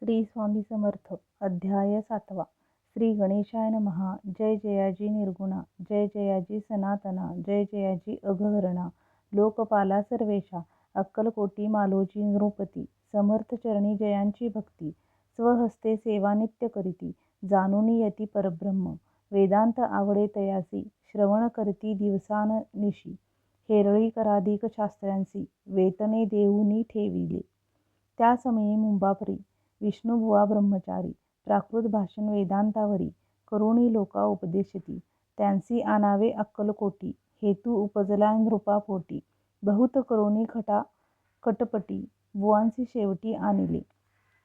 श्री स्वामी समर्थ. अध्याय 7. श्री गणेशाय नमः. जय जयाजी निर्गुणा, जय जयाजी सनातना, जय जयाजी अघहरणा, लोकपाला सर्वेशा, अक्कलकोटी मालोजी नृपती, समर्थ चरणी जयांची भक्ती, स्वहस्ते सेवा नित्य करीती, जाणूनी यती परब्रह्म, वेदांत आवडे तयासी, श्रवण करती दिवसान निशी, हेरळी कराधिक शास्त्रांसी, वेतने देऊनी ठेविले. त्या समयी मुंबापरी विष्णुबुवा ब्रह्मचारी, प्राकृत भाषण वेदांतावरी, करुणी लोका उपदेशती, त्यांसी आनावे अक्कलकोटी, हेतू उपजला नृपा पोटी, बहुत करुणी कटपटी, बुवांसी शेवटी आणिले.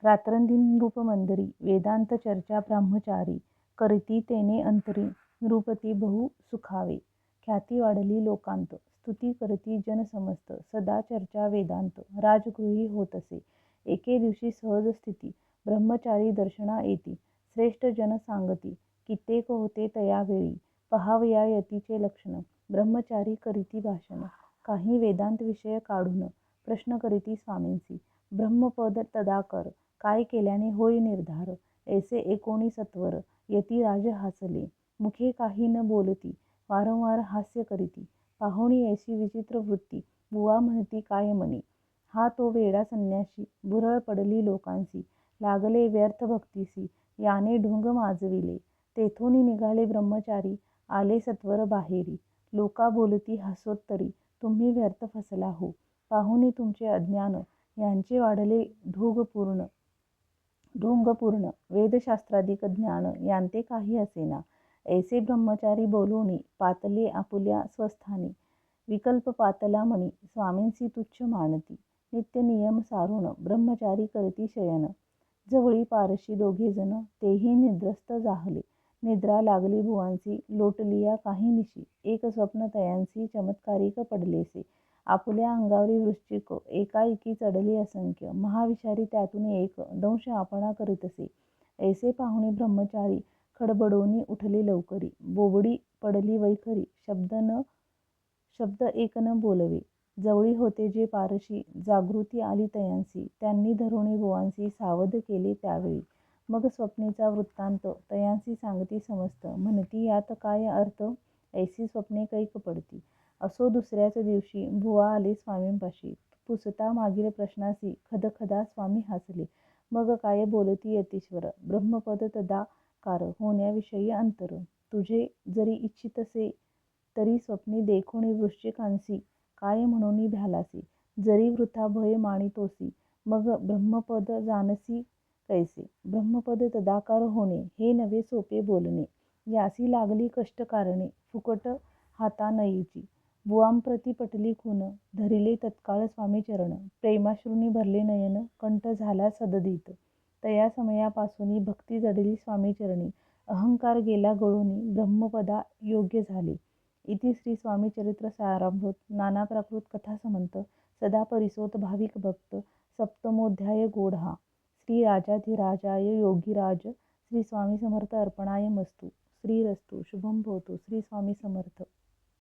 रात्रंदिन नृपमंदिरी, वेदांत चर्चा ब्रह्मचारी, करीती तेने अंतरी, नृपती बहु सुखावे. ख्याती वाढली लोकांत, स्तुती करती जन समस्त, सदा चर्चा वेदांत, राजगृही होत असे. एके दिवशी सहज स्थिती, ब्रह्मचारी दर्शना येती, श्रेष्ठ जन सांगती, कित्येक होते तया वेळी, पहावया यतीचे लक्षण, ब्रह्मचारी करीती भाषण, काही वेदांत विषय काढून, प्रश्न करीती स्वामींसी, ब्रह्मपद तदाकर, काय केल्याने होई निर्धार, ऐसे 19 सत्वर, यती राज हासले, मुखे काही न बोलती, वारंवार हास्य करीती, पाहुणी ऐशी विचित्र वृत्ती, बुवा म्हणती काय म्हणे, हा तो वेडा संन्याशी, भुरळ पडली लोकांसी, लागले व्यर्थ भक्तीसी, याने ढोंग माजविले. तेथून निघाले ब्रह्मचारी, आले सत्वर बाहेरी, लोका बोलती हसोत्तरी, तुम्ही व्यर्थ फसला हो, पाहुणी तुमचे अज्ञान, यांचे वाढले ढोंगपूर्ण, वेदशास्त्राधिक ज्ञान, यांते काही असेना. ऐसे ब्रह्मचारी बोलूनी, पातले आपुल्या स्वस्थानी, विकल्प पातला म्हणी, स्वामींसी तुच्छ मानती, नित्य नियम सारून, ब्रह्मचारी करती शयन, जवळी पारशी दोघेजण, तेही निद्रस्त जाहले. निद्रा लागली बुवांसी, लोटलिया काही निशी, एक स्वप्न तयांसी चमत्कारिक पडलेसे, आपुल्या अंगावरी वृश्चिक, एकाएकी चढले असंख्य, महाविषारी त्यातून एक, दंश आपणा करीतसे. ऐसे पाहुणे ब्रह्मचारी, खडबडोनी उठले लवकरी, बोबडी पडली वैखरी, शब्द एक न बोलवे. जवळी होते जे पारशी, जागृती आली तयांसी, त्यांनी धरुणी बुवांसी सावध केले त्यावेळी. मग स्वप्नेचा वृत्तांत तयांसी सांगती समस्त, म्हणती यात काय अर्थ, ऐसी स्वप्ने कैक पडती. असो दुसऱ्याच दिवशी बुवा आले स्वामींपाशी, पुसता मागील प्रश्नासी, खदखदा स्वामी हसले. मग काय बोलती यतीश्वर, ब्रह्मपद तदाकार होण्याविषयी अंतर, तुझे जरी इच्छितसे तरी स्वप्नी देखोनी वृश्चिकांसी, काय म्हणून भ्यालासी, जरी वृथा भय मानितोसी, मग ब्रह्मपद जाणसी कैसे. ब्रह्मपद तदाकार होणे हे नवे सोपे बोलणे, यासी लागली कष्ट कारणे, फुकट हाता नयेची. बुवांप्रती पटली खून, धरिले तत्काळ स्वामी चरण, प्रेमाश्रूंनी भरले नयन, कंठ झाला सददित. तया समयापासूनी भक्ती जडली स्वामी चरणी, अहंकार गेला गळूनी, ब्रह्मपदा योग्य झाले. इति श्री स्वामी चरित्र सारामृत नाना प्राकृत कथा समंत सदा परिसोत भाविक भक्त सप्तमोध्याय गोढा. श्री राजाधिराजाय योगीराज श्री स्वामी समर्थ अर्पणाय मस्तु. श्रीरस्तु शुभम भवतु. श्री स्वामी समर्थ.